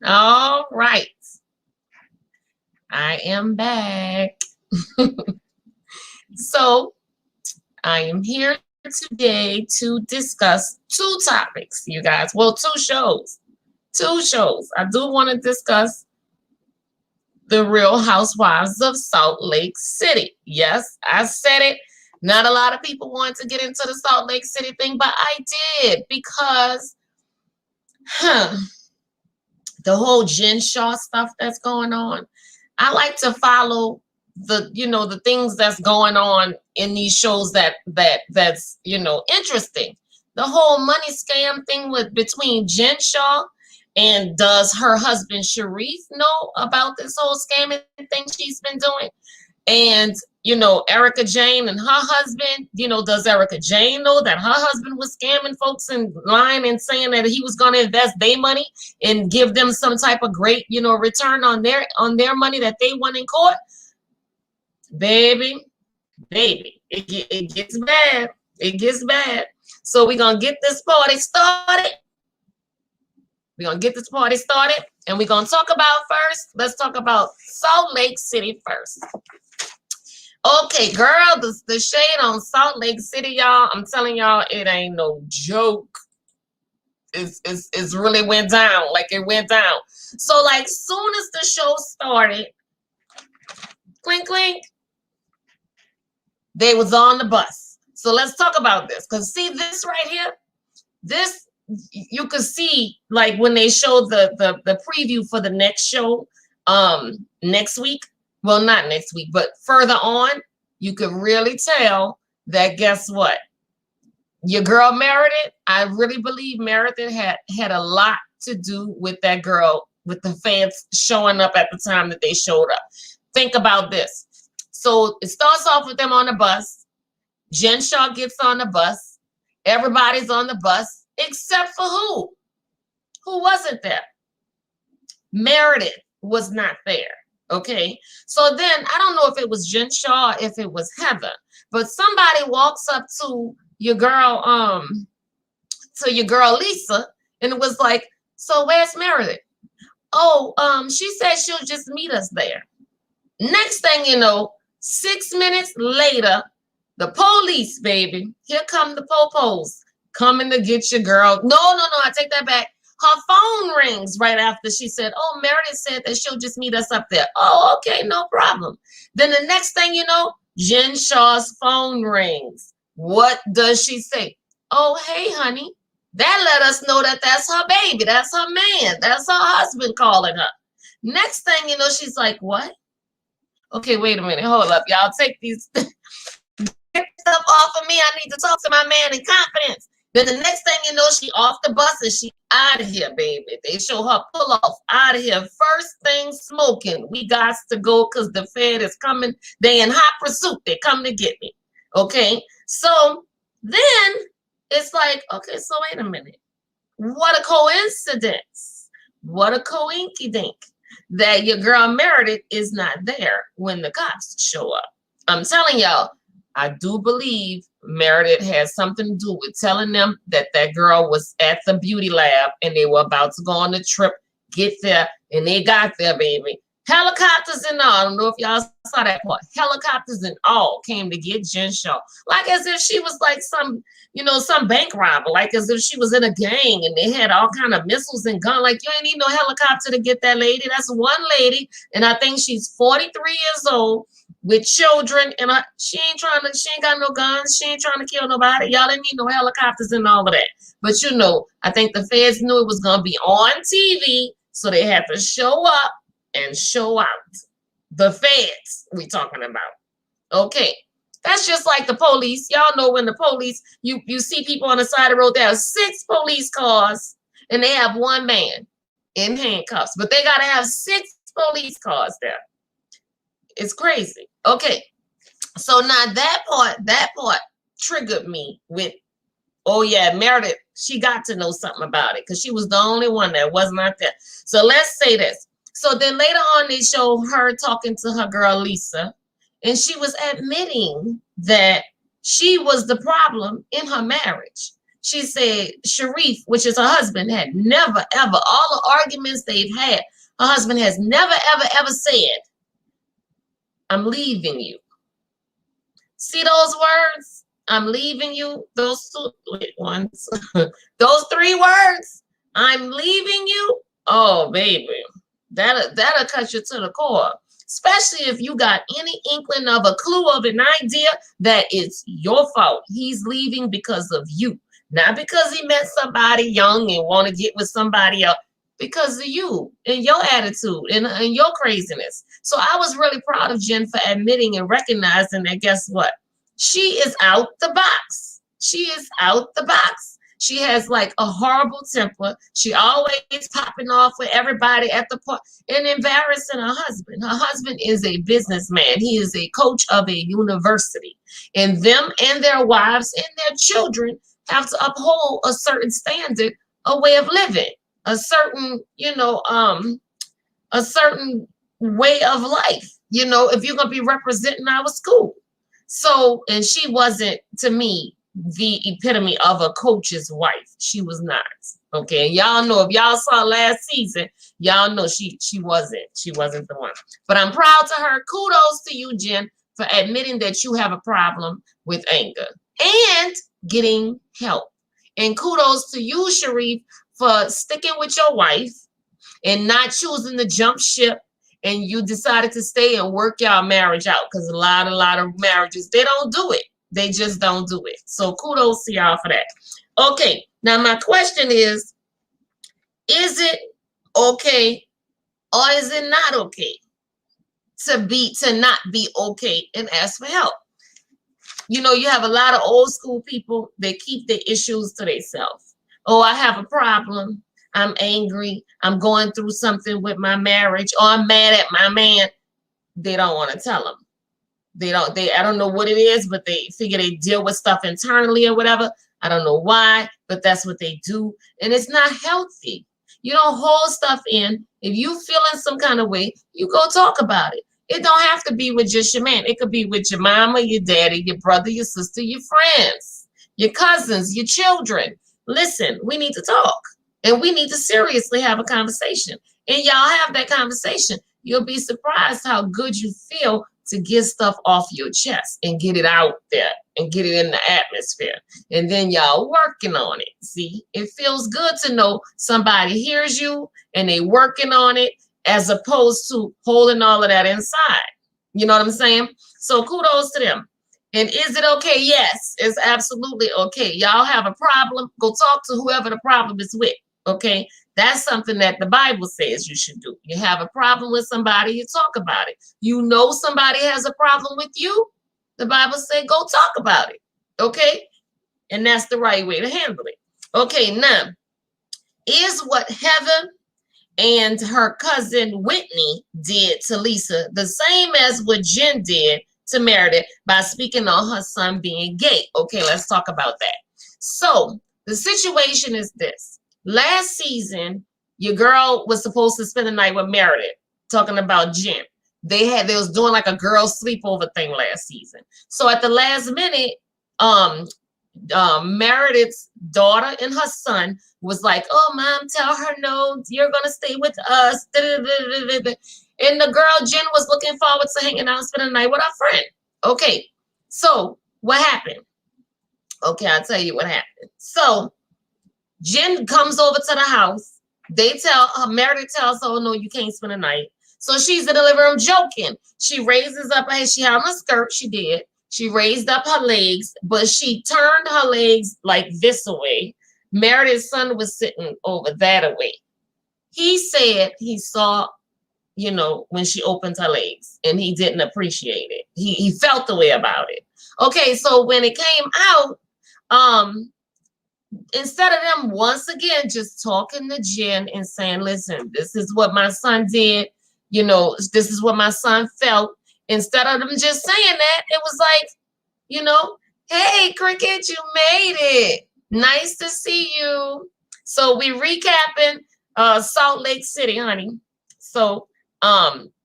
All right. I am back. So I am here today to discuss two topics, you guys. Well, two shows. Two shows. I do want to discuss the Real Housewives of Salt Lake City. Yes, I said it. Not a lot of people want to get into the Salt Lake City thing, but I did because the whole Jen Shaw stuff that's going on. I like to follow the things that's going on in these shows that's interesting. The whole money scam thing between Jen Shaw and does her husband Sharif know about this whole scamming thing she's been doing? And Erica Jane and her husband, does Erica Jane know that her husband was scamming folks and lying and saying that he was going to invest their money and give them some type of great, return on their money that they won in court? Baby, it gets bad. It gets bad. So we're going to get this party started. We're going to get this party started. And we're going to talk about let's talk about Salt Lake City first. Okay, girl, the shade on Salt Lake City, y'all. I'm telling y'all, it ain't no joke. It's really went down. Like, it went down. So, like, soon as the show started, clink, clink, they was on the bus. So let's talk about this. Because see this right here? This, you could see, like, when they showed the preview for the next show next week. Well, not next week, but further on, you could really tell that, guess what? Your girl Meredith, I really believe Meredith had a lot to do with that girl, with the fans showing up at the time that they showed up. Think about this. So it starts off with them on the bus. Jen Shaw gets on the bus. Everybody's on the bus, except for who? Who wasn't there? Meredith was not there. Okay, so then I don't know if it was Jen Shaw, if it was Heather, but somebody walks up to your girl, Lisa, and it was like, so where's Meredith? Oh, she said she'll just meet us there. Next thing you know, 6 minutes later, the police, baby, here come the popos coming to get your girl. No, I take that back. Her phone rings right after she said, oh, Meredith said that she'll just meet us up there. Oh, okay, no problem. Then the next thing you know, Jen Shaw's phone rings. What does she say? Oh, hey, honey. That let us know that that's her baby. That's her man. That's her husband calling her. Next thing you know, she's like, what? Okay, wait a minute. Hold up. Y'all take these stuff off of me. I need to talk to my man in confidence. Then the next thing you know, she off the bus and she out of here, baby. They show her pull off out of here. First thing smoking. We got to go because the Fed is coming. They in hot pursuit. They come to get me. Okay. So then it's like, okay, so wait a minute. What a coincidence. What a coinkydink that your girl Meredith is not there when the cops show up. I'm telling y'all, I do believe Meredith has something to do with telling them that that girl was at the beauty lab and they were about to go on the trip, get there, and they got there, baby. Helicopters and all. I don't know if y'all saw that part. Helicopters and all came to get Jen Shaw. Like as if she was like some bank robber. Like as if she was in a gang and they had all kind of missiles and guns. Like you ain't need no helicopter to get that lady. That's one lady. And I think she's 43 years old with children. And she ain't got no guns. She ain't trying to kill nobody. Y'all didn't need no helicopters and all of that. But I think the feds knew it was going to be on TV. So they had to show up and show out. The feds we talking about. Okay. That's just like the police. Y'all know when the police, you see people on the side of the road, there are 6 police cars and they have one man in handcuffs, but they got to have 6 police cars there. It's crazy. Okay. So now that part triggered me with, oh yeah, Meredith, she got to know something about it because she was the only one that was not there. So let's say this. So then later on, they show her talking to her girl, Lisa, and she was admitting that she was the problem in her marriage. She said Sharif, which is her husband, had never, ever, all the arguments they've had, her husband has never, ever, ever said, I'm leaving you. See those words? I'm leaving you. Those two ones. Those 3 words. I'm leaving you. Oh, baby. That'll cut you to the core. Especially if you got any inkling of a clue of an idea that it's your fault. He's leaving because of you. Not because he met somebody young and want to get with somebody else. Because of you and your attitude and your craziness. So I was really proud of Jen for admitting and recognizing that, guess what? She is out the box. She is out the box. She has like a horrible temper. She always popping off with everybody at the point and embarrassing her husband. Her husband is a businessman. He is a coach of a university. And them and their wives and their children have to uphold a certain standard, a way of living, a certain, a certain way of life, if you're going to be representing our school. So, and she wasn't, to me, the epitome of a coach's wife. She was not. Okay. And y'all know, if y'all saw last season, y'all know she wasn't the one. But I'm proud to her. Kudos to you, Jen, for admitting that you have a problem with anger and getting help. And kudos to you, Sharif, for sticking with your wife and not choosing to jump ship, and you decided to stay and work y'all marriage out, because a lot of marriages, they don't do it. They just don't do it. So kudos to y'all for that. Okay, now my question is it okay or is it not okay to not be okay and ask for help? You have a lot of old school people that keep their issues to themselves. Oh, I have a problem. I'm angry. I'm going through something with my marriage, or I'm mad at my man. They don't want to tell them. I don't know what it is, but they figure they deal with stuff internally or whatever. I don't know why, but that's what they do. And it's not healthy. You don't hold stuff in. If you feeling some kind of way, you go talk about it. It don't have to be with just your man. It could be with your mama, your daddy, your brother, your sister, your friends, your cousins, your children. Listen, we need to talk, and we need to seriously have a conversation. And y'all have that conversation. You'll be surprised how good you feel to get stuff off your chest and get it out there and get it in the atmosphere. And then y'all working on it. See, it feels good to know somebody hears you and they working on it, as opposed to holding all of that inside. You know what I'm saying? So kudos to them. And is it okay? Yes, it's absolutely okay. Y'all have a problem, go talk to whoever the problem is with. Okay, that's something that the Bible says you should do. You have a problem with somebody, you talk about it. You know somebody has a problem with you, the Bible says go talk about it. Okay, and that's the right way to handle it. Okay, now, is what Heather and her cousin Whitney did to Lisa the same as what Jen did to Meredith by speaking on her son being gay? Okay, let's talk about that. So the situation is this. Last season, your girl was supposed to spend the night with Meredith, talking about Jen. They was doing like a girl sleepover thing last season. So at the last minute, Meredith's daughter and her son was like, oh, mom, tell her no, you're going to stay with us. And the girl, Jen, was looking forward to hanging out and spending the night with her friend. Okay, so what happened? Okay, I'll tell you what happened. So Jen comes over to the house. Meredith tells her, oh, no, you can't spend the night. So she's in the living room joking. She raises up her head. She had on a skirt. She did. She raised up her legs, but she turned her legs like this away. Meredith's son was sitting over that away. He said he saw, when she opened her legs, and he didn't appreciate it. He felt the way about it. Okay, so when it came out, instead of them once again just talking to Jen and saying, listen, this is what my son did, this is what my son felt, instead of them just saying that, it was like, hey, Cricket, you made it. Nice to see you. So we recapping Salt Lake City, honey. So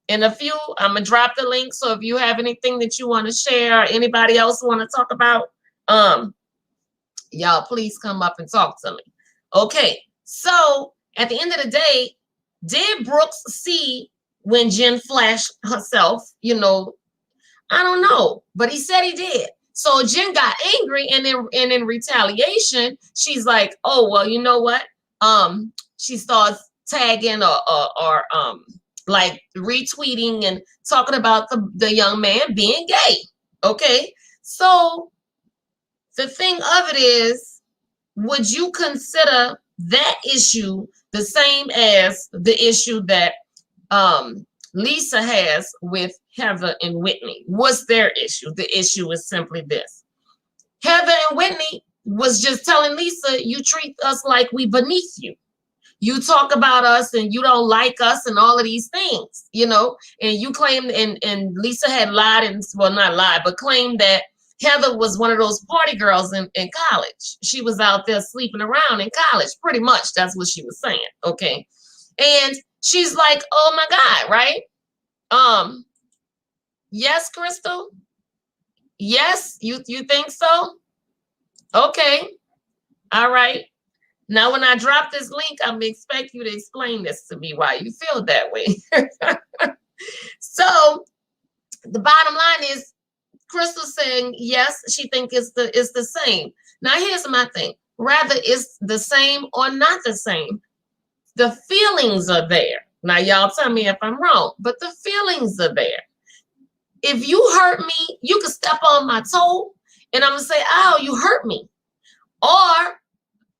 in a few, I'm going to drop the link. So if you have anything that you want to share, or anybody else want to talk about, Y'all, please come up and talk to me. Okay, so at the end of the day, did Brooks see when Jen flashed herself? I don't know, but he said he did. So Jen got angry, and in retaliation, she's like, "Oh well, you know what?" She starts tagging or like retweeting and talking about the young man being gay. Okay, so the thing of it is, would you consider that issue the same as the issue that Lisa has with Heather and Whitney? What's their issue? The issue is simply this. Heather and Whitney was just telling Lisa, you treat us like we beneath you. You talk about us and you don't like us and all of these things, and you claimed, and Lisa had lied, and well, not lied, but claimed that Heather was one of those party girls in college. She was out there sleeping around in college. Pretty much that's what she was saying. Okay. And she's like, oh my God, right? Yes, Crystal? Yes, you think so? Okay. All right. Now, when I drop this link, I'm gonna expect you to explain this to me, why you feel that way. So the bottom line is, Crystal saying yes, she thinks it's the same. Now, here's my thing. Rather it's the same or not the same, the feelings are there. Now, y'all tell me if I'm wrong, but the feelings are there. If you hurt me, you can step on my toe and I'm gonna say, "Oh, you hurt me." Or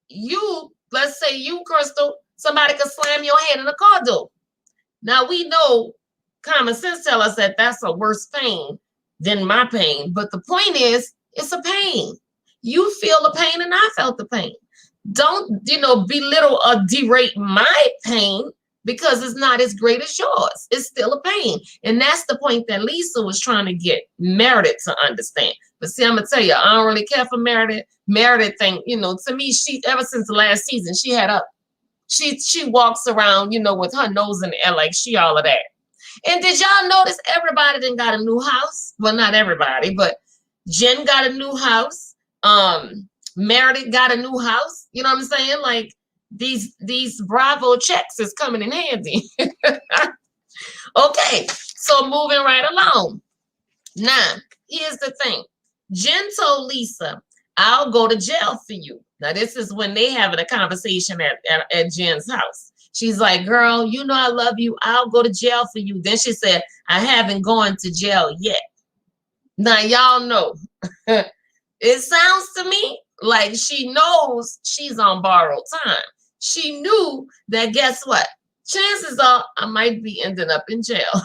you, let's say you, Crystal, somebody could slam your head in a car door. Now, we know common sense tell us that that's a worse pain than my pain. But the point is, it's a pain. You feel the pain and I felt the pain. Don't, belittle or derate my pain because it's not as great as yours. It's still a pain. And that's the point that Lisa was trying to get Meredith to understand. But see, I'm going to tell you, I don't really care for Meredith. Meredith thing, to me, she, ever since the last season, she had she walks around, with her nose in the air like she all of that. And did y'all notice everybody then got a new house? Well, not everybody, but Jen got a new house. Meredith got a new house. You know what I'm saying? Like these Bravo checks is coming in handy. Okay, so moving right along. Now, here's the thing. Jen told Lisa, "I'll go to jail for you." Now, this is when they having a conversation at Jen's house. She's like, "Girl, I love you. I'll go to jail for you." Then she said, "I haven't gone to jail yet." Now, y'all know, it sounds to me like she knows she's on borrowed time. She knew that, guess what? Chances are I might be ending up in jail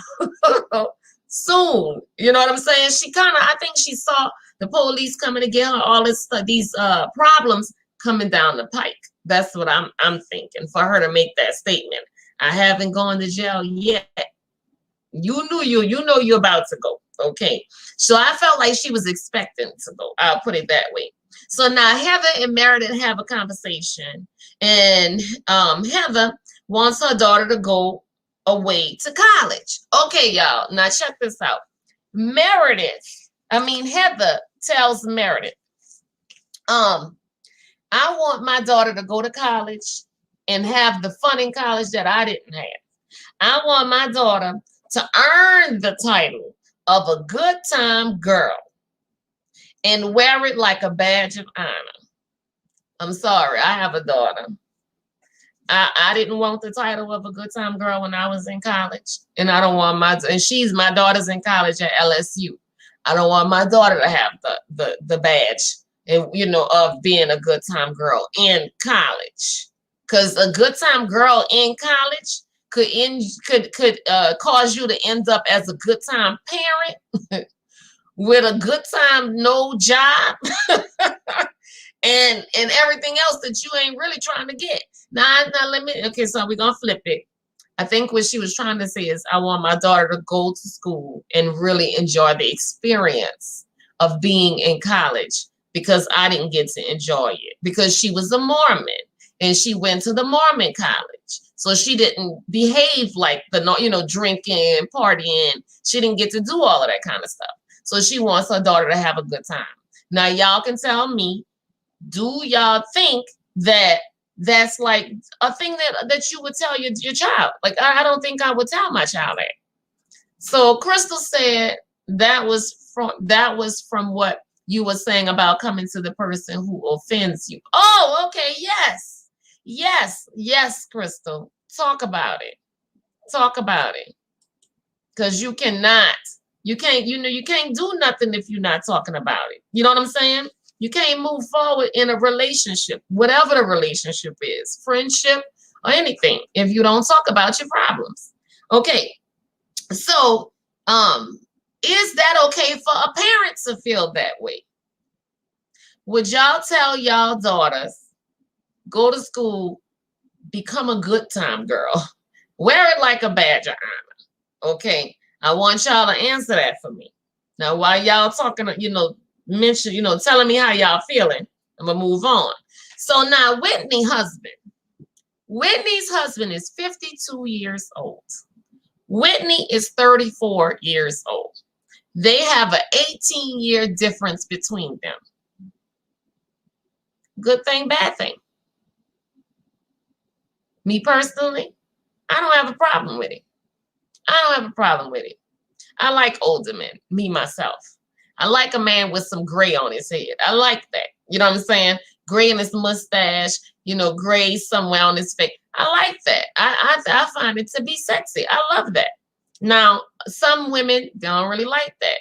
soon. You know what I'm saying? I think she saw the police coming to get her, all these problems coming down the pike. That's what I'm thinking, for her to make that statement. "I haven't gone to jail yet." You know you're about to go. Okay. So I felt like she was expecting to go. I'll put it that way. So now Heather and Meredith have a conversation, and Heather wants her daughter to go away to college. Okay, y'all. Now check this out. Heather tells Meredith, "I want my daughter to go to college and have the fun in college that I didn't have. I want my daughter to earn the title of a good time girl and wear it like a badge of honor." I'm sorry, I have a daughter. I didn't want the title of a good time girl when I was in college, and I don't want my daughter's in college at LSU. I don't want my daughter to have the badge, and of being a good time girl in college, because a good time girl in college could cause you to end up as a good time parent with a good time no job and everything else that you ain't really trying to get. Now so we're gonna flip it. I think what she was trying to say is, I want my daughter to go to school and really enjoy the experience of being in college, because I didn't get to enjoy it because she was a Mormon and she went to the Mormon college. So she didn't behave like drinking, partying. She didn't get to do all of that kind of stuff. So she wants her daughter to have a good time. Now, y'all can tell me, Do y'all think that that's like a thing that you would tell your child? Like, I don't think I would tell my child that. So Crystal said that was from what you were saying about coming to the person who offends you. Oh, okay. Yes, Crystal. Talk about it. Talk about it. Because you can't do nothing if you're not talking about it. You know what I'm saying? You can't move forward in a relationship, whatever the relationship is, friendship or anything, if you don't talk about your problems. Okay. So, is that okay for a parent to feel that way? Would y'all tell y'all daughters, go to school, become a good time girl, wear it like a badge of honor? Okay, I want y'all to answer that for me. Now, while y'all talking, telling me how y'all feeling, I'm gonna move on. So now Whitney's husband is 52 years old. Whitney is 34 years old. They have an 18-year difference between them. Good thing, bad thing. Me personally, I don't have a problem with it. I like older men, me myself. I like a man with some gray on his head. I like that. You know what I'm saying? Gray in his mustache, gray somewhere on his face. I like that. I find it to be sexy. I love that. Now, some women don't really like that,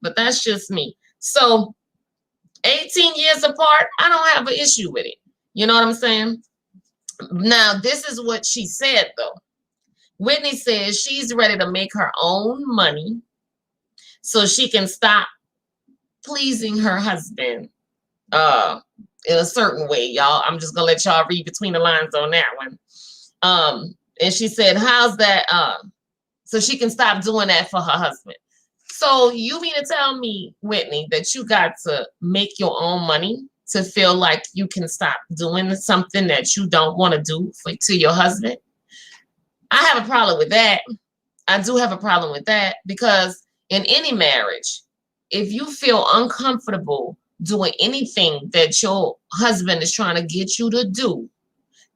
but that's just me. So 18 years apart, I don't have an issue with it. You know what I'm saying? Now, this is what she said, though. Whitney says she's ready to make her own money so she can stop pleasing her husband in a certain way, y'all. I'm just going to let y'all read between the lines on that one. And she said, how's that? So she can stop doing that for her husband. So you mean to tell me, Whitney, that you got to make your own money to feel like you can stop doing something that you don't want to do to your husband? I have a problem with that. I do have a problem with that, because in any marriage, if you feel uncomfortable doing anything that your husband is trying to get you to do,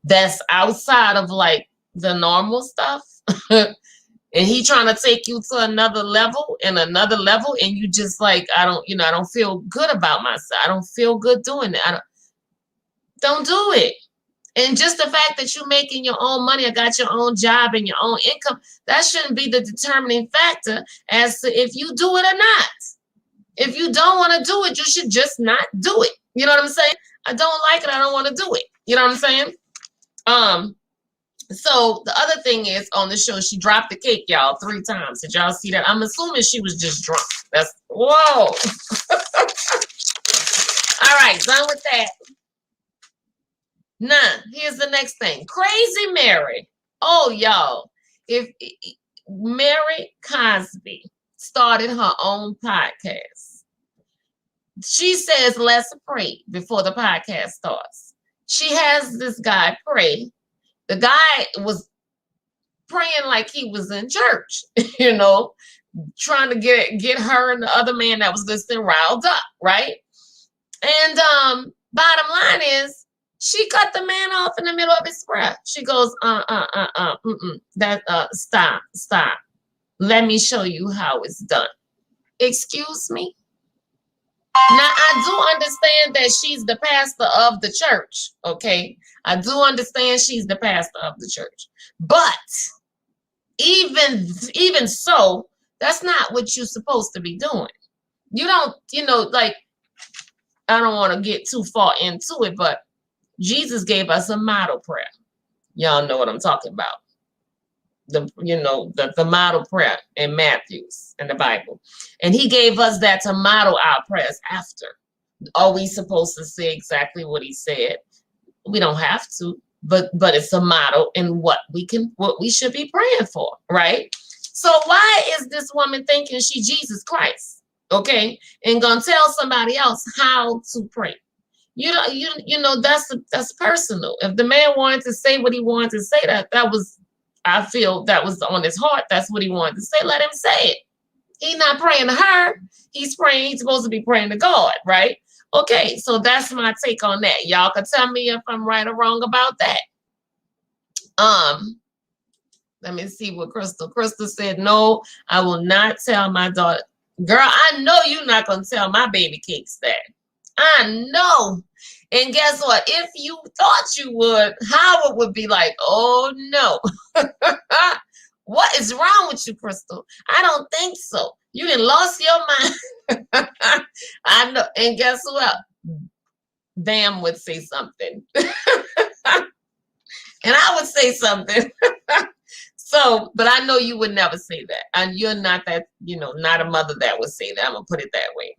that's outside of like the normal stuff, and he trying to take you to another level, and you just like, I don't feel good about myself. I don't feel good doing it. Don't do it. And just the fact that you're making your own money or got your own job and your own income, that shouldn't be the determining factor as to if you do it or not. If you don't want to do it, you should just not do it. You know what I'm saying? I don't like it. I don't want to do it. You know what I'm saying? So the other thing is, on the show, she dropped the cake, y'all, 3 times. Did y'all see that? I'm assuming she was just drunk. Whoa. All right, done with that. Now, here's the next thing. Crazy Mary. Oh, y'all. If Mary Cosby started her own podcast, she says, let's pray before the podcast starts. She has this guy pray. The guy was praying like he was in church, trying to get her and the other man that was listening riled up, right? And bottom line is, she cut the man off in the middle of his prayer. She goes, stop. Let me show you how it's done. Excuse me? Now, I do understand that she's the pastor of the church, okay? I do understand she's the pastor of the church. But even so, that's not what you're supposed to be doing. You don't, I don't want to get too far into it, but Jesus gave us a model prayer. Y'all know what I'm talking about. The model prayer in Matthew's in the Bible. And he gave us that to model our prayers after. Are we supposed to say exactly what he said? We don't have to, but it's a model in what we should be praying for, right? So why is this woman thinking she Jesus Christ, okay, and gonna tell somebody else how to pray? That's personal. If the man wanted to say what he wanted to say, I feel that was on his heart. That's what he wanted to say. Let him say it. He's not praying to her. He's supposed to be praying to God, right? Okay, so that's my take on that. Y'all can tell me if I'm right or wrong about that. Let me see what Crystal said. No, I will not tell my daughter. Girl, I know you're not gonna tell my baby cakes that. I know. And guess what? If you thought you would, Howard would be like, oh no. What is wrong with you, Crystal? I don't think so. You done lost your mind. I know. And guess what? Bam would say something. And I would say something. So, but I know you would never say that. And you're not that, not a mother that would say that. I'm going to put it that way.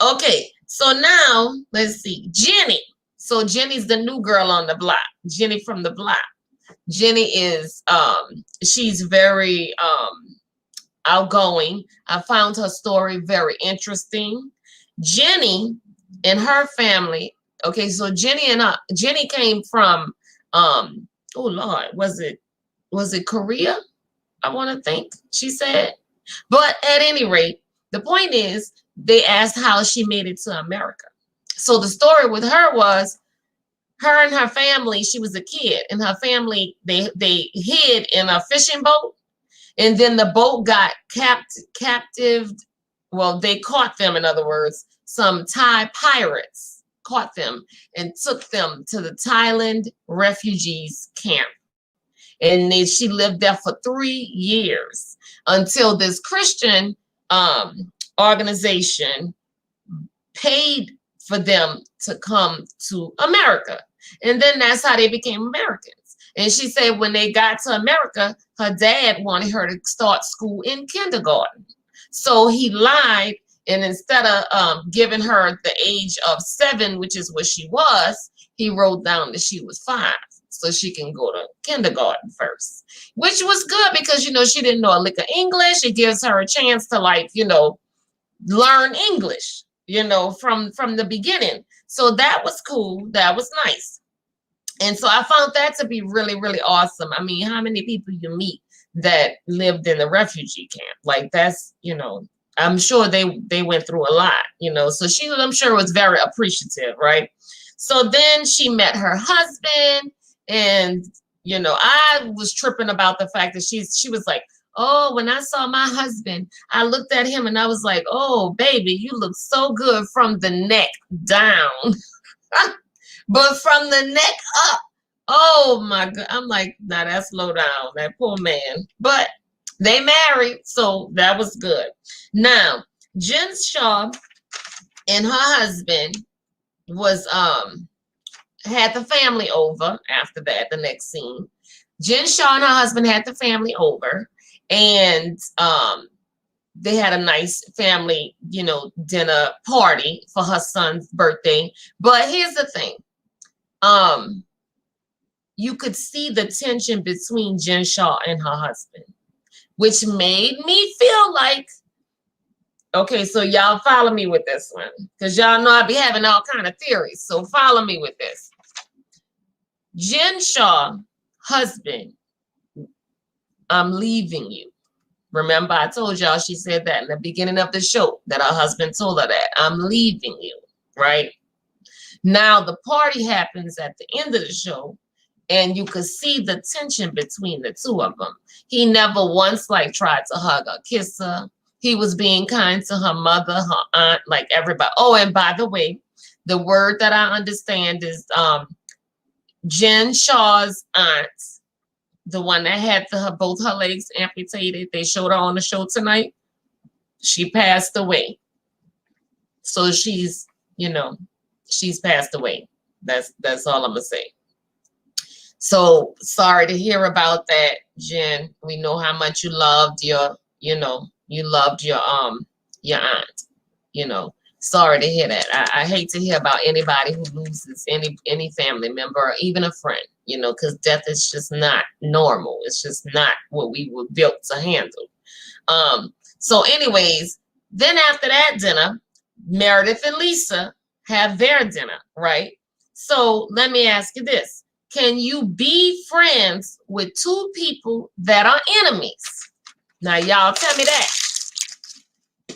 Okay. So now let's see. Jenny. So Jenny's the new girl on the block. Jenny from the block. Jenny is, she's very outgoing. I found her story very interesting. Jenny and her family. Okay. So Jenny came from, oh Lord, was it Korea? I want to think she said. But at any rate, the point is they asked how she made it to America. So the story with her was her and her family, she was a kid, and her family, they hid in a fishing boat, and then the boat got captive. Well, they caught them, in other words, some Thai pirates caught them and took them to the Thailand refugees camp. And she lived there for 3 years until this Christian organization paid for them to come to America. And then that's how they became Americans. And she said when they got to America, her dad wanted her to start school in kindergarten. So he lied. And instead of giving her the age of 7, which is what she was, he wrote down that she was 5. So she can go to kindergarten first, which was good because, she didn't know a lick of English. It gives her a chance to learn English, from the beginning. So that was cool. That was nice. And so I found that to be really, really awesome. I mean, how many people you meet that lived in the refugee camp? Like that's, I'm sure they went through a lot, so I'm sure was very appreciative. Right. So then she met her husband. And, I was tripping about the fact that she was like, oh, when I saw my husband, I looked at him and I was like, oh, baby, you look so good from the neck down. But from the neck up, oh, my God. I'm like, nah, that's low down, that poor man. But they married, so that was good. Now, Jen Shaw and her husband was had the family over after that, the next scene. Jen Shaw and her husband had the family over, and they had a nice family, dinner party for her son's birthday. But here's the thing. You could see the tension between Jen Shaw and her husband, which made me feel like, okay, so y'all follow me with this one, because y'all know I be having all kind of theories. So follow me with this. Jen Shaw, husband, I'm leaving you. Remember, I told y'all she said that in the beginning of the show, that her husband told her that. I'm leaving you, right? Now, the party happens at the end of the show, and you could see the tension between the two of them. He never once, tried to hug or kiss her. He was being kind to her mother, her aunt, like everybody. Oh, and by the way, the word that I understand is Jen Shaw's aunt, the one that had both her legs amputated. They showed her on the show tonight. She passed away. So she's passed away. That's all I'm gonna say. So sorry to hear about that, Jen. We know how much you loved your aunt. Sorry to hear that. I hate to hear about anybody who loses any family member or even a friend, because death is just not normal. It's just not what we were built to handle. So anyways, then after that dinner, Meredith and Lisa have their dinner, right? So let me ask you this. Can you be friends with 2 people that are enemies? Now, y'all tell me that.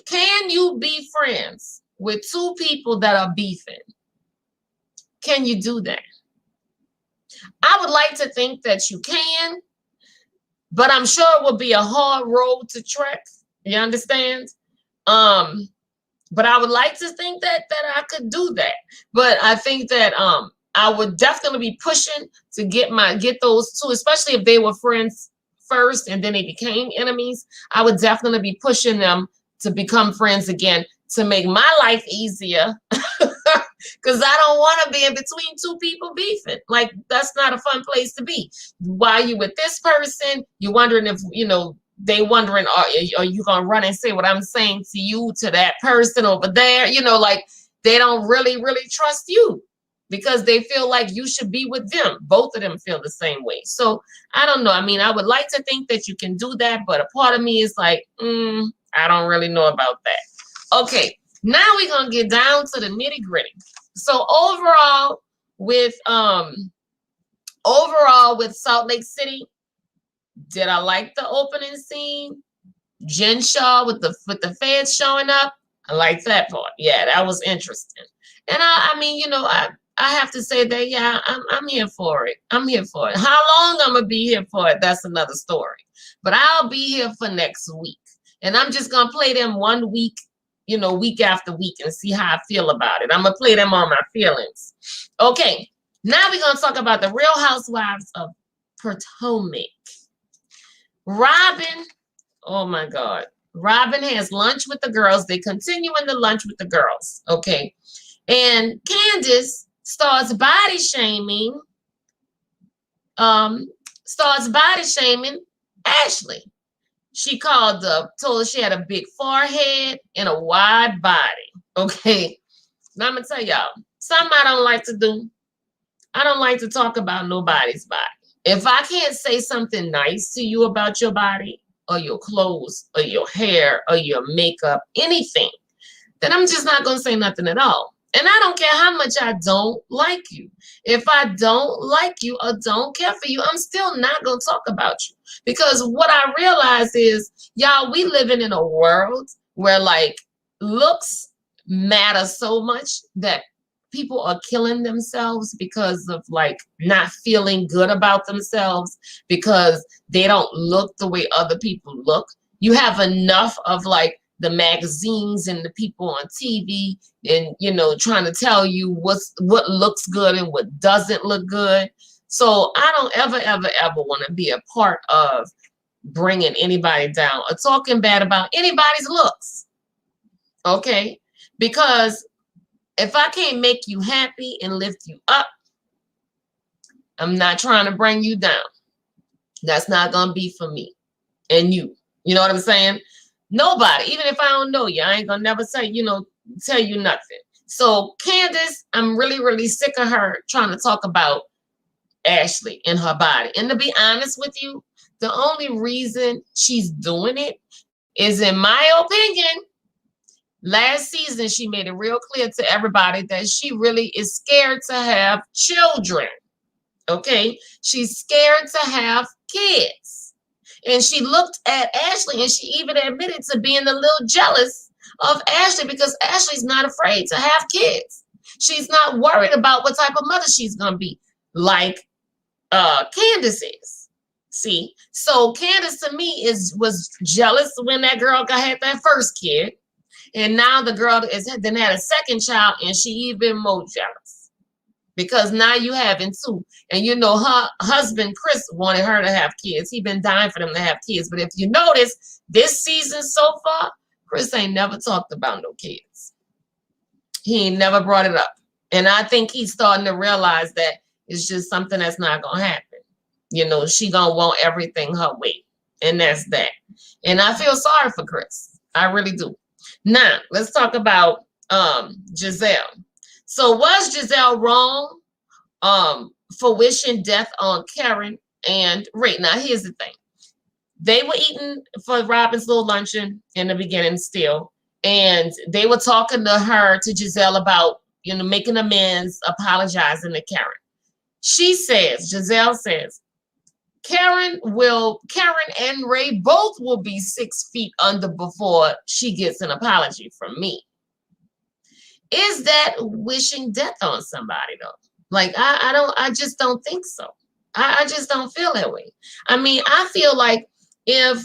Can you be friends with two people that are beefing? Can you do that? I would like to think that you can, but I'm sure it will be a hard road to trek. You understand? But I would like to think that I could do that. But I think that I would definitely be pushing to get those two, especially if they were friends first and then they became enemies. I would definitely be pushing them to become friends again to make my life easier. Because I don't want to be in between two people beefing. Like, that's not a fun place to be. While you with this person, you're wondering if, they wondering, are you going to run and say what I'm saying to you, to that person over there? Like, they don't really, really trust you because they feel like you should be with them. Both of them feel the same way. So I don't know. I mean, I would like to think that you can do that, but a part of me is like, I don't really know about that. Okay, now we're going to get down to the nitty gritty. So overall with Salt Lake City, did I like the opening scene? Jen Shaw with the feds showing up. I like that part. Yeah, that was interesting. And I mean, I have to say that, yeah, I'm here for it. I'm here for it. How long I'm gonna be here for it, that's another story. But I'll be here for next week. And I'm just gonna play them 1 week, week after week and see how I feel about it. I'm gonna play them on my feelings. Okay, now we're gonna talk about the Real Housewives of Potomac. Robin, oh my God. Robin has lunch with the girls. They continue in the lunch with the girls. Okay. And Candace starts body shaming Ashley. She told her she had a big forehead and a wide body. Okay. Now I'm gonna tell y'all something I don't like to do. I don't like to talk about nobody's body. If I can't say something nice to you about your body or your clothes or your hair or your makeup, anything, then I'm just not going to say nothing at all. And I don't care how much I don't like you. If I don't like you or don't care for you, I'm still not going to talk about you. Because what I realize is, y'all, we living in a world where like looks matter so much that people are killing themselves because of like not feeling good about themselves because they don't look the way other people look. You have enough of like the magazines and the people on TV and, trying to tell you what looks good and what doesn't look good. So I don't ever want to be a part of bringing anybody down or talking bad about anybody's looks. Okay? Because if I can't make you happy and lift you up, I'm not trying to bring you down. That's not going to be for me and you. You know what I'm saying? Nobody, even if I don't know you, I ain't going to never say, tell you nothing. So Candace, I'm really, really sick of her trying to talk about Ashley and her body. And to be honest with you, the only reason she's doing it is, in my opinion, last season, she made it real clear to everybody that she really is scared to have children. Okay? She's scared to have kids. And she looked at Ashley and she even admitted to being a little jealous of Ashley because Ashley's not afraid to have kids. She's not worried about what type of mother she's going to be, like Candace is. See? So Candace, to me, was jealous when that girl had that first kid. And now the girl then had a second child, and she even more jealous because now you having two. And her husband Chris wanted her to have kids. He been dying for them to have kids. But if you notice, this season so far, Chris ain't never talked about no kids. He ain't never brought it up. And I think he's starting to realize that it's just something that's not gonna happen. She gonna want everything her way, and that's that. And I feel sorry for Chris. I really do. Now, let's talk about Giselle. So was Giselle wrong for wishing death on Karen and Ray? Now, here's the thing. They were eating for Robin's little luncheon in the beginning still, and they were talking to Giselle about, making amends, apologizing to Karen. Giselle says, Karen and Ray both will be 6 feet under before she gets an apology from me. Is that wishing death on somebody though? Like I just don't think so. I just don't feel that way. I mean, I feel like if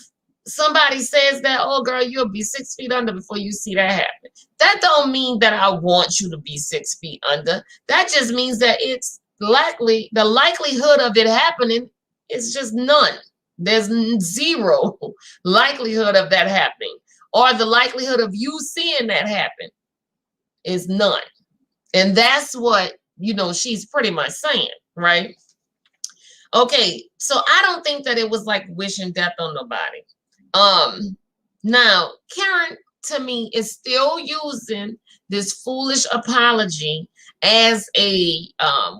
somebody says that, oh girl, you'll be 6 feet under before you see that happen. That don't mean that I want you to be 6 feet under. That just means that it's likely, the likelihood of it happening is just none. There's zero likelihood of that happening, or the likelihood of you seeing that happen is none. And that's what, she's pretty much saying, right? Okay, so I don't think that it was like wishing death on nobody. Now Karen to me is still using this foolish apology as a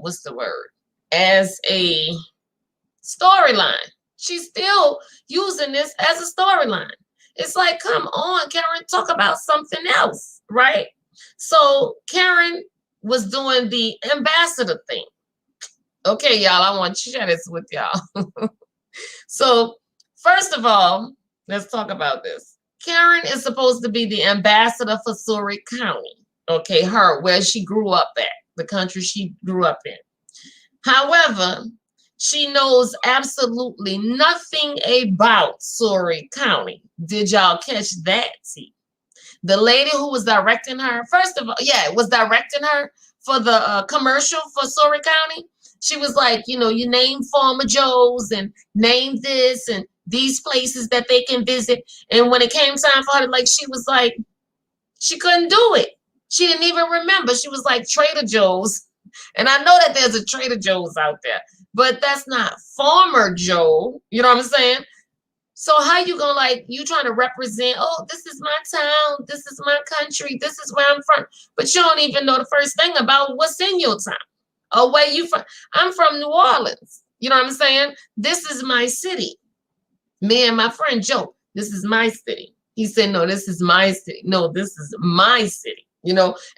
what's the word? As a storyline. She's still using this as a storyline. It's like, come on, Karen, talk about something else, right? So Karen was doing the ambassador thing. Okay, y'all, I want to share this with y'all. So, first of all, let's talk about this. Karen is supposed to be the ambassador for Surrey County. Okay, where she grew up at, the country she grew up in. However, she knows absolutely nothing about Surrey County. Did y'all catch that? See, the lady who was directing her, first of all, was directing her for the commercial for Surrey County. She was like, you name Farmer Joe's and name this and these places that they can visit. And when it came time for her, she was like, she couldn't do it. She didn't even remember. She was like Trader Joe's. And I know that there's a Trader Joe's out there, but that's not Farmer Joe. You know what I'm saying? So how you gonna you trying to represent, oh, this is my town, this is my country, this is where I'm from, but you don't even know the first thing about what's in your town. Oh, where you from? I'm from New Orleans. You know what I'm saying? This is my city. Me and my friend Joe, this is my city. He said, no, this is my city. No, this is my city.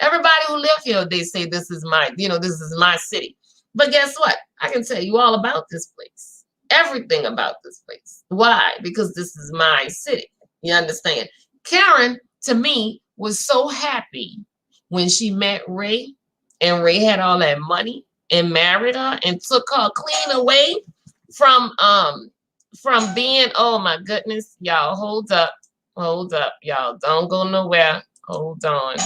Everybody who live here, they say this is this is my city. But guess what? I can tell you all about this place. Everything about this place. Why? Because this is my city. You understand? Karen, to me, was so happy when she met Ray, and Ray had all that money and married her and took her clean away from being, oh my goodness, y'all, hold up, y'all, don't go nowhere, hold on.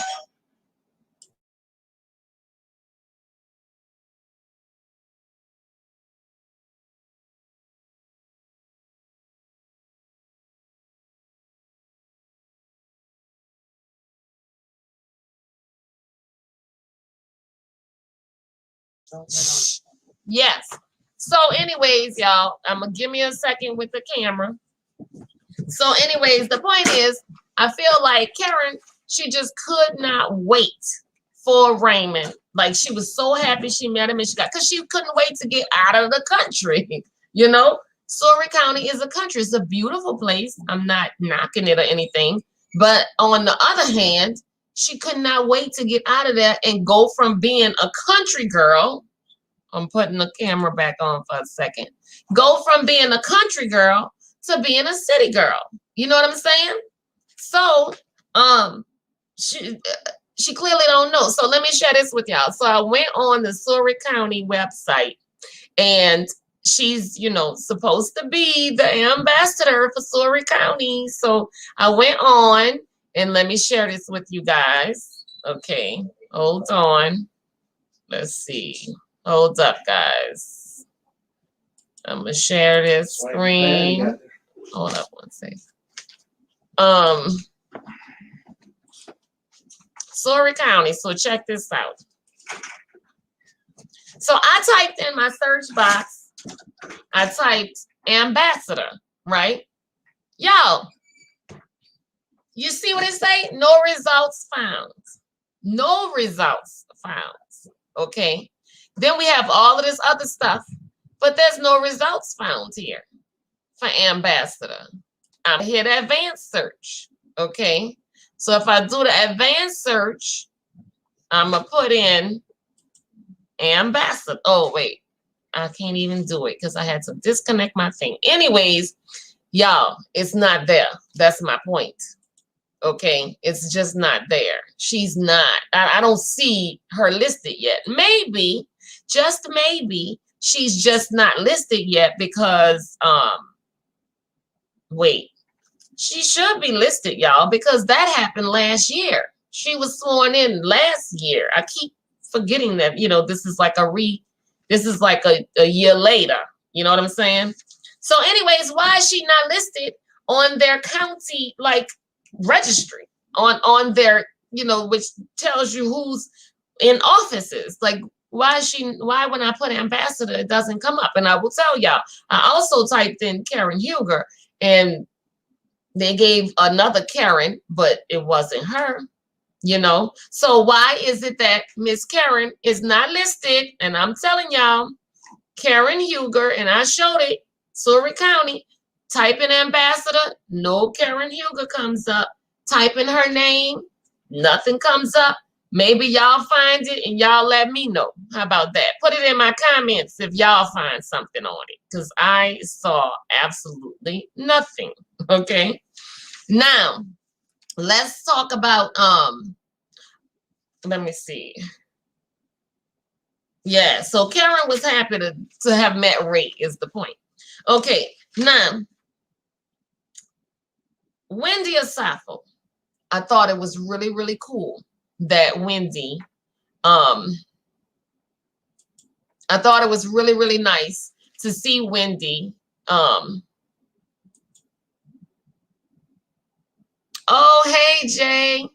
Yes. So anyways, y'all, give me a second with the camera. So anyways, the point is, I feel like Karen, she just could not wait for Raymond. Like, she was so happy she met him, and because she couldn't wait to get out of the country. Surrey County is a country. It's a beautiful place. I'm not knocking it or anything. But on the other hand, she could not wait to get out of there and go from being a country girl. I'm putting the camera back on for a second. Go from being a country girl to being a city girl. You know what I'm saying? So, she clearly don't know. So let me share this with y'all. So I went on the Surrey County website, and she's, supposed to be the ambassador for Surrey County. So I went on, and let me share this with you guys. Okay, hold on. Let's see. Hold up, guys. I'm gonna share this screen. Hold up one second. Surrey County. So check this out. So I typed in my search box. I typed ambassador, right? Y'all, you see what it say? No results found. No results found. Okay. Then we have all of this other stuff, but there's no results found here for ambassador. I'm here to advanced search. Okay. So if I do the advanced search, I'm going to put in ambassador. Oh, wait. I can't even do it because I had to disconnect my thing. Anyways, y'all, it's not there. That's my point. Okay, it's just not there. She's not. I don't see her listed yet. Maybe, just maybe, she's just not listed yet because wait, she should be listed, y'all, because that happened last year. She was sworn in last year. I keep forgetting that, this is like a year later. You know what I'm saying? So anyways, why is she not listed on their county like registry on their, which tells you who's in offices? Like, why when I put ambassador, it doesn't come up? And I will tell y'all, I also typed in Karen Huger and they gave another Karen, but it wasn't her. So why is it that Miss Karen is not listed? And I'm telling y'all, Karen Huger, and I showed it, Surrey County, type in ambassador, no Karen Huger comes up. Type in her name, nothing comes up. Maybe y'all find it and y'all let me know. How about that? Put it in my comments if y'all find something on it, because I saw absolutely nothing. Okay. Now, let's talk about, let me see. Yeah, so Karen was happy to have met Ray is the point. Okay, now, Wendy Asafo, I thought it was really, really cool that Wendy, I thought it was really, really nice to see Wendy, oh, hey, Jay.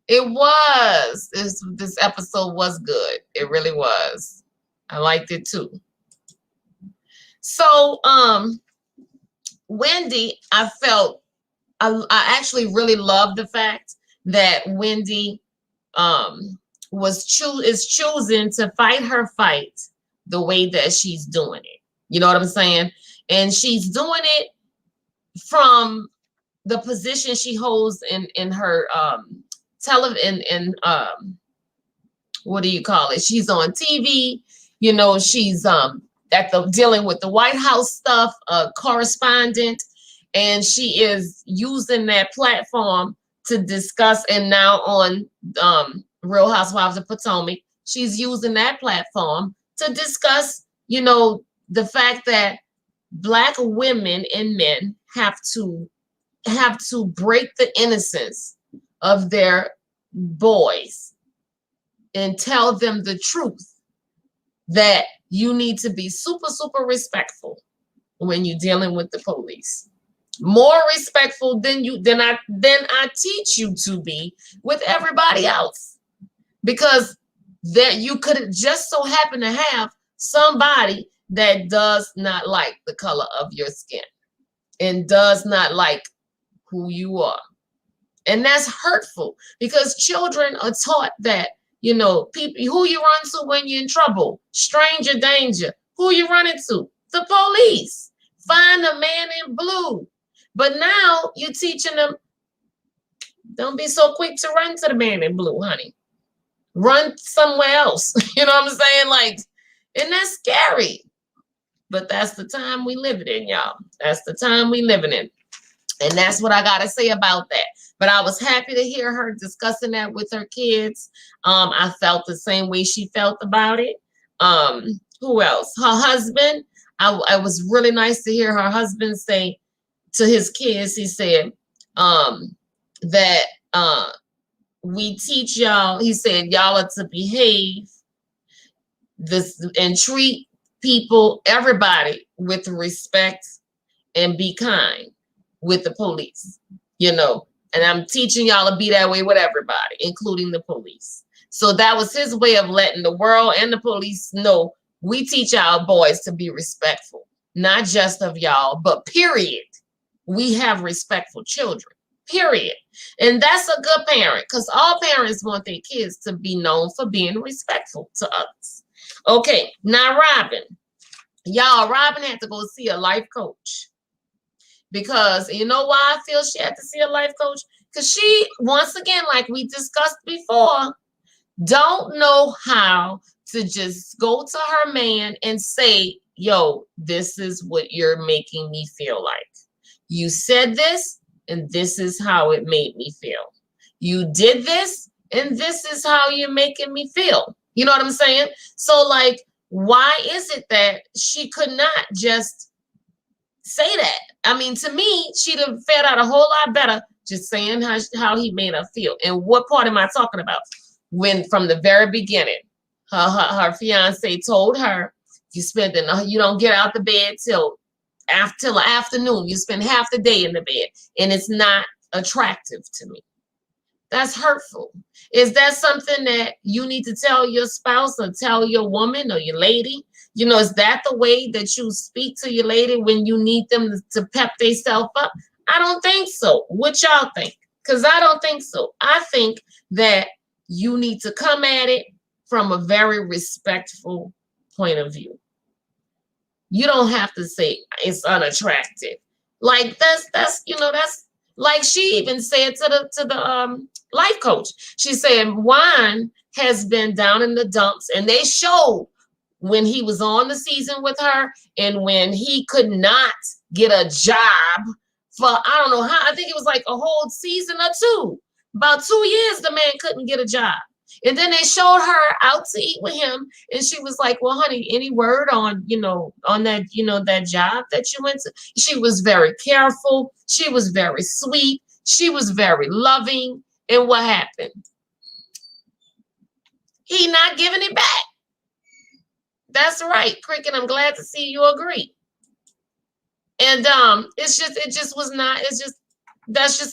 It was. This episode was good. It really was. I liked it too. So, Wendy, I actually really loved the fact that Wendy is choosing to fight her fight the way that she's doing it. You know what I'm saying? And she's doing it from the position she holds in her what do you call it? She's on TV, she's dealing with the White House stuff, correspondent, and she is using that platform to discuss. And now on Real Housewives of Potomac, she's using that platform to discuss, the fact that Black women and men have to break the innocence of their boys and tell them the truth that you need to be super, super respectful when you're dealing with the police. More respectful than I teach you to be with everybody else. Because that you could just so happen to have somebody that does not like the color of your skin and does not like who you are. And that's hurtful because children are taught that, people who you run to when you're in trouble, stranger danger, who you running to? The police. Find a man in blue. But now you're teaching them, don't be so quick to run to the man in blue, honey. Run somewhere else. You know what I'm saying? Like, and that's scary. But that's the time we live in, y'all. That's the time we living in. And that's what I got to say about that. But I was happy to hear her discussing that with her kids. I felt the same way she felt about it. Who else? Her husband. It was really nice to hear her husband say to his kids, he said that we teach y'all, he said, y'all are to behave this and treat people, everybody, with respect and be kind with the police, and I'm teaching y'all to be that way with everybody, including the police. So that was his way of letting the world and the police know we teach our boys to be respectful, not just of y'all, but period. We have respectful children, period. And that's a good parent, because all parents want their kids to be known for being respectful to others. Okay, now Robin. Y'all, Robin had to go see a life coach. Because you know why I feel she had to see a life coach? Because she, once again, like we discussed before, don't know how to just go to her man and say, yo, this is what you're making me feel like. You said this, and this is how it made me feel. You did this, and this is how you're making me feel. You know what I'm saying? So, like, why is it that she could not just say that? I mean, to me, she'd have fared out a whole lot better just saying how he made her feel. And what part am I talking about? When from the very beginning, her fiance told her, you don't get out the bed till after the afternoon. You spend half the day in the bed, and it's not attractive to me. That's hurtful. Is that something that you need to tell your spouse or tell your woman or your lady? You know, is that the way that you speak to your lady when you need them to pep themselves up? I don't think so. What y'all think? Because I don't think so. I think that you need to come at it from a very respectful point of view. You don't have to say it's unattractive. Like that's like she even said to the life coach. She said Juan has been down in the dumps, and they showed when he was on the season with her and when he could not get a job for, I don't know how, I think it was like a whole season or two. About 2 years, the man couldn't get a job. And then they showed her out to eat with him. And she was like, well, honey, any word on, on that, that job that you went to? She was very careful. She was very sweet. She was very loving. And what happened? He not giving it back. That's right, Cricket. I'm glad to see you agree. And that's just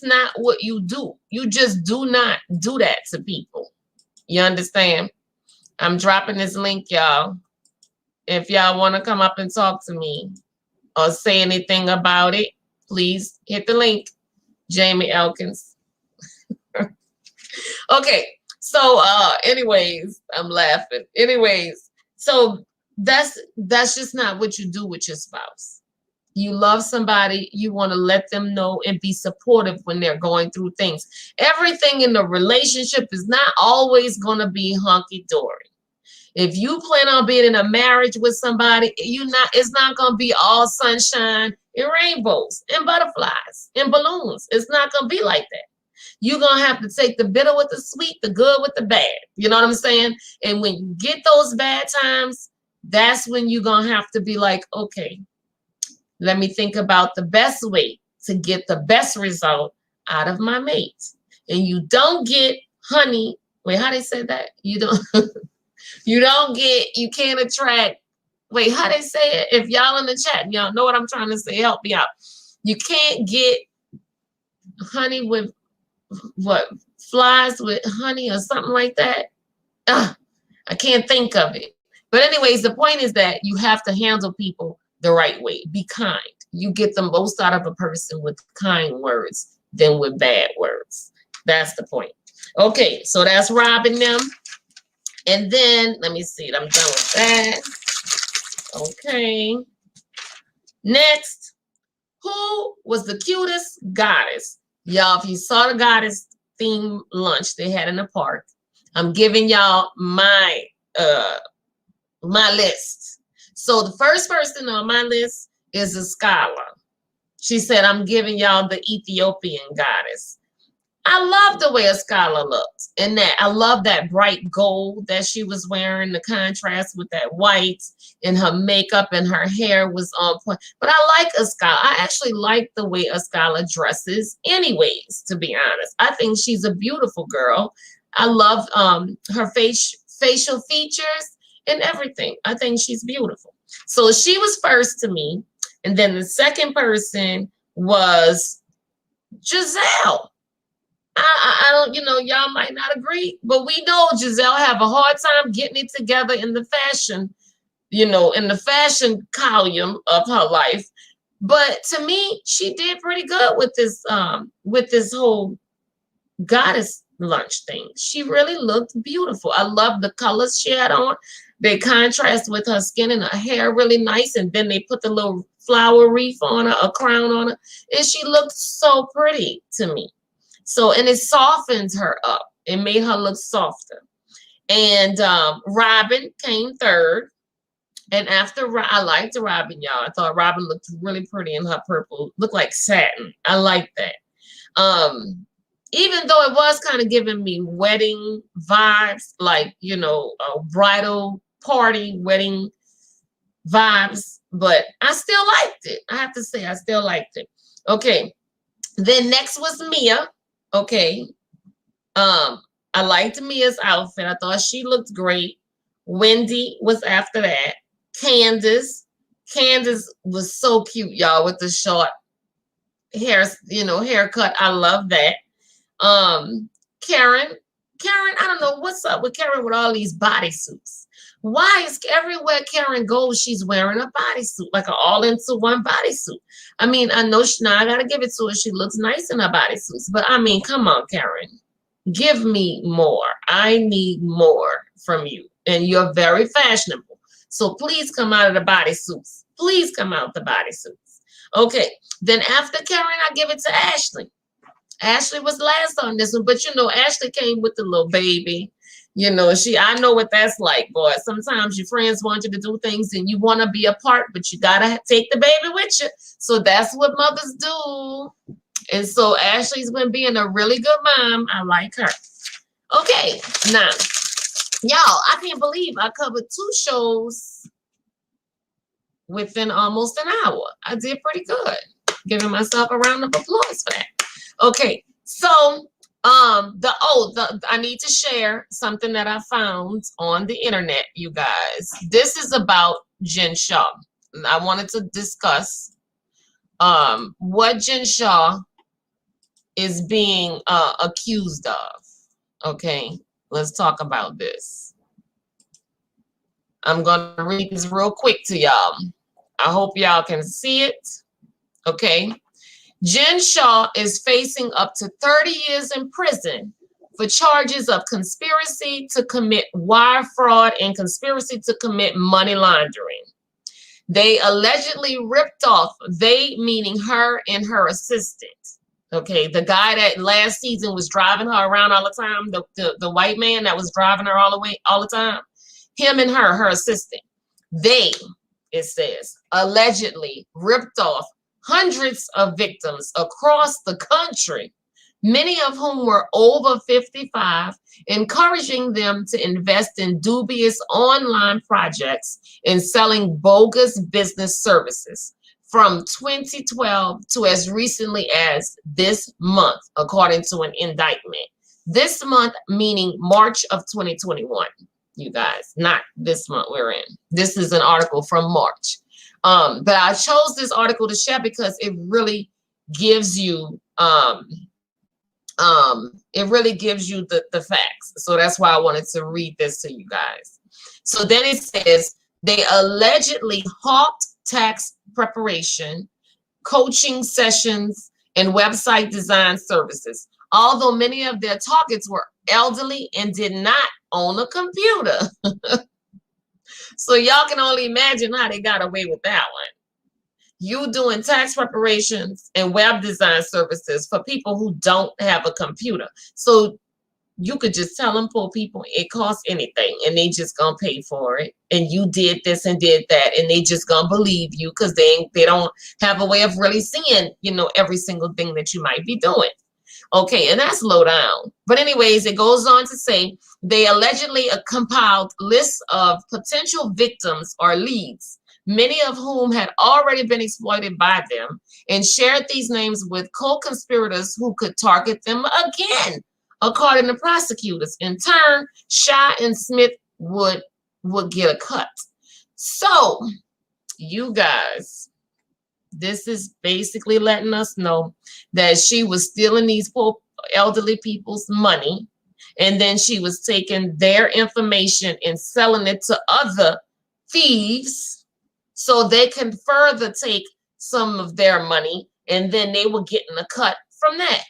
not what you do. You just do not do that to people. You understand? I'm dropping this link, y'all. If y'all want to come up and talk to me or say anything about it, please hit the link. Jamie Elkins. Okay. So anyways, I'm laughing. Anyways, so that's just not what you do with your spouse. You love somebody, you want to let them know and be supportive when they're going through things. Everything in the relationship is not always going to be hunky-dory. If you plan on being in a marriage with somebody, it's not going to be all sunshine and rainbows and butterflies and balloons. It's not going to be like that. You're going to have to take the bitter with the sweet, the good with the bad. You know what I'm saying? And when you get those bad times, that's when you're going to have to be like, okay, let me think about the best way to get the best result out of my mate. And you don't get honey. Wait, how they say that? You can't attract. Wait, how they say it? If y'all in the chat, y'all know what I'm trying to say. Help me out. You can't get honey with what? Flies with honey or something like that. I can't think of it. But anyways, the point is that you have to handle people the right way. Be kind. You get the most out of a person with kind words than with bad words. That's the point. Okay, so that's robbing them. And then, let me see. I'm done with that. Okay. Next, who was the cutest goddess? Y'all, if you saw the goddess theme lunch they had in the park, I'm giving y'all my list. So the first person on my list is a scholar. She said, I'm giving y'all the Ethiopian goddess. I love the way a scholar looked. And that I love that bright gold that she was wearing, the contrast with that white, and her makeup and her hair was on point. But I like a scholar. I actually like the way a scholar dresses anyways, to be honest. I think she's a beautiful girl. I love her facial features and everything. I think she's beautiful. So she was first to me. And then the second person was Giselle. I don't, y'all might not agree, but we know Giselle have a hard time getting it together in the fashion, in the fashion column of her life. But to me, she did pretty good with this whole goddess lunch thing. She really looked beautiful. I love the colors she had on. They contrast with her skin and her hair really nice. And then they put the little flower wreath on her, a crown on her. And she looked so pretty to me. So, and it softened her up. It made her look softer. And Robin came third. And after, I liked Robin, y'all. I thought Robin looked really pretty in her purple. Looked like satin. I like that. Even though it was kind of giving me wedding vibes, like, a bridal party, wedding vibes, but I still liked it. I have to say, I still liked it. Okay. Then next was Mia. Okay. I liked Mia's outfit. I thought she looked great. Wendy was after that. Candace. Candace was so cute, y'all, with the short hair, haircut. I love that. Karen. Karen, I don't know what's up with Karen with all these bodysuits. Why is everywhere Karen goes, she's wearing a bodysuit, like an all-into-one bodysuit? I mean, I know now I gotta give it to her. She looks nice in her bodysuits, but I mean, come on, Karen. Give me more. I need more from you. And you're very fashionable. So please come out of the bodysuits. Please come out the bodysuits. Okay. Then after Karen, I give it to Ashley. Ashley was last on this one, but Ashley came with the little baby. I know what that's like, boy. Sometimes your friends want you to do things and you want to be a part, but you gotta take the baby with you. So that's what mothers do. And so Ashley's been being a really good mom. I like her. Okay, now, y'all, I can't believe I covered 2 shows within almost an hour. I did pretty good. Giving myself a round of applause for that. Okay, so I need to share something that I found on the internet, you guys. This is about Jen Shaw. I wanted to discuss what Jen Shaw is being accused of. Okay, let's talk about this. I'm going to read this real quick to y'all. I hope y'all can see it. Okay. Jen Shaw is facing up to 30 years in prison for charges of conspiracy to commit wire fraud and conspiracy to commit money laundering. They allegedly ripped off, they meaning her and her assistant. Okay, the guy that last season was driving her around all the time, the white man that was driving her all the time, him and her assistant, they, it says, allegedly ripped off hundreds of victims across the country, many of whom were over 55, encouraging them to invest in dubious online projects and selling bogus business services from 2012 to as recently as this month, according to an indictment. This month, meaning March of 2021, you guys, not this month we're in. This is an article from March. But I chose this article to share because it really gives you the facts. So that's why I wanted to read this to you guys. So then it says they allegedly hawked tax preparation, coaching sessions, and website design services, although many of their targets were elderly and did not own a computer. So y'all can only imagine how they got away with that one. You doing tax preparations and web design services for people who don't have a computer. So you could just tell them poor people it costs anything and they just gonna pay for it. And you did this and did that and they just gonna believe you because they don't have a way of really seeing, every single thing that you might be doing. Okay, and that's low down. But anyways, it goes on to say they allegedly compiled lists of potential victims or leads, many of whom had already been exploited by them, and shared these names with co-conspirators who could target them again, according to prosecutors. In turn, Shaw and Smith would get a cut. So, you guys, this is basically letting us know that she was stealing these poor elderly people's money, and then she was taking their information and selling it to other thieves so they can further take some of their money, and then they were getting a cut from that.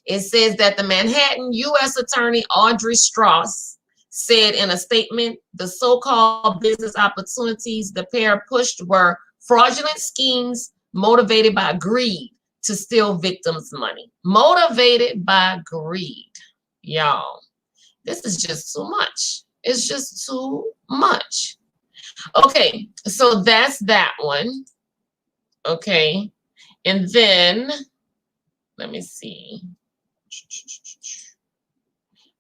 It says that the Manhattan U.S. Attorney Audrey Strauss said in a statement, the so-called business opportunities the pair pushed were fraudulent schemes motivated by greed to steal victims' money. Motivated by greed. Y'all, this is just too much. It's just too much. Okay, so that's that one. Okay, and then Let me see.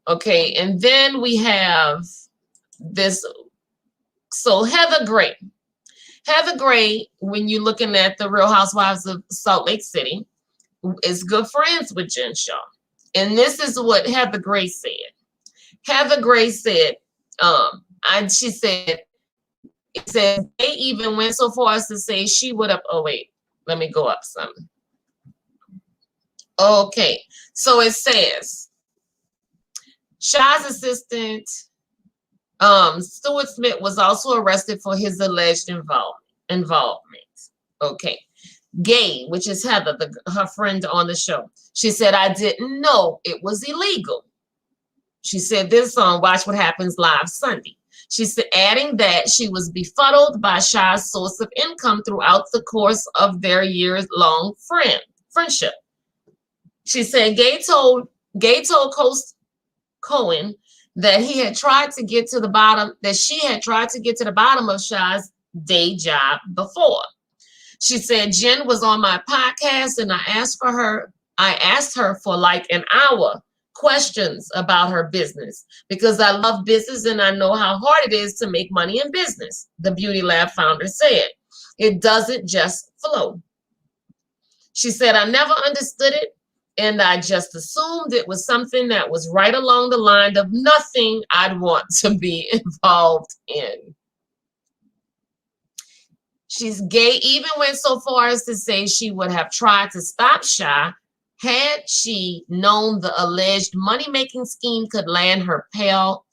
Okay, and then we have this. So Heather Gray. Heather Gray, when you're looking at the Real Housewives of Salt Lake City, is good friends with Jen Shaw. And this is what Heather Gray said. Heather Gray said, she said, it says they even went so far as to say she would have, oh wait, let me go up something. Okay, so it says, Shaw's assistant, Stuart Smith was also arrested for his alleged involvement. Okay. Gay, which is Heather, her friend on the show. She said, I didn't know it was illegal. She said this on Watch What Happens Live Sunday. She said, adding that she was befuddled by Shaw's source of income throughout the course of their years-long friendship. She said, Gay told Cohen that he had tried to get to the bottom, that she had tried to get to the bottom of Shaw's day job before. She said, Jen was on my podcast and I asked her for like an hour questions about her business because I love business and I know how hard it is to make money in business, the Beauty Lab founder said. It doesn't just flow. She said, I never understood it and I just assumed it was something that was right along the line of nothing I'd want to be involved in. She's gay, even went so far as to say she would have tried to stop Shaw had she known the alleged money-making scheme could land her pal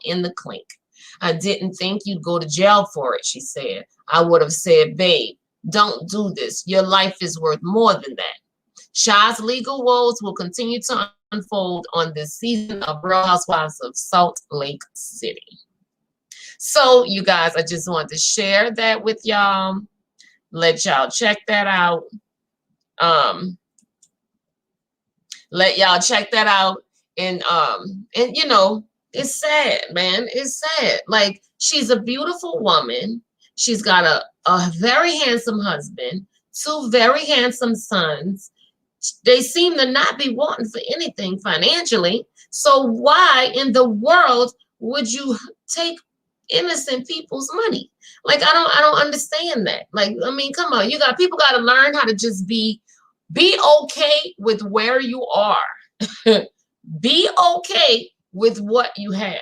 in the clink. I didn't think you'd go to jail for it, she said. I would have said, babe, don't do this. Your life is worth more than that. Shaw's legal woes will continue to unfold on this season of Real Housewives of Salt Lake City. So, you guys, I just wanted to share that with y'all. Let y'all check that out. Let y'all check that out. And you know, it's sad, man. It's sad. Like, she's a beautiful woman. She's got a very handsome husband, 2 very handsome sons. They seem to not be wanting for anything financially. So why in the world would you take innocent people's money? Like, I don't understand that. Like, I mean, come on, people got to learn how to just be okay with where you are. Be okay with what you have,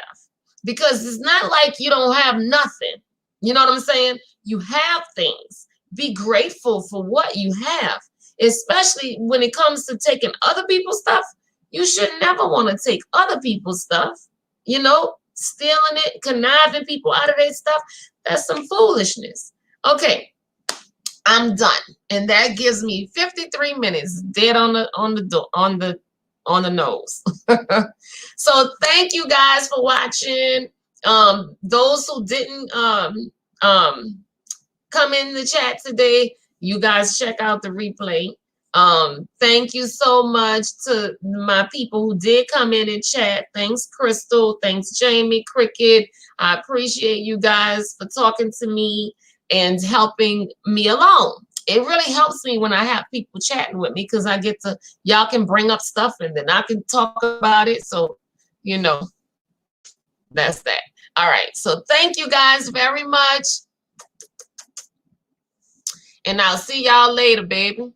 because it's not like you don't have nothing. You know what I'm saying? You have things. Be grateful for what you have, especially when it comes to taking other people's stuff. You should never want to take other people's stuff. You know, stealing it, conniving people out of their stuff. That's some foolishness. Okay, I'm done, and that gives me 53 minutes dead on the nose. So thank you guys for watching. Those who didn't come in the chat today, you guys check out the replay. Thank you so much to my people who did come in and chat. Thanks, Crystal. Thanks, Jamie, Cricket. I appreciate you guys for talking to me and helping me along. It really helps me when I have people chatting with me, because I get to, y'all can bring up stuff and then I can talk about it. So, you know, that's that. All right. So thank you guys very much. And I'll see y'all later, baby.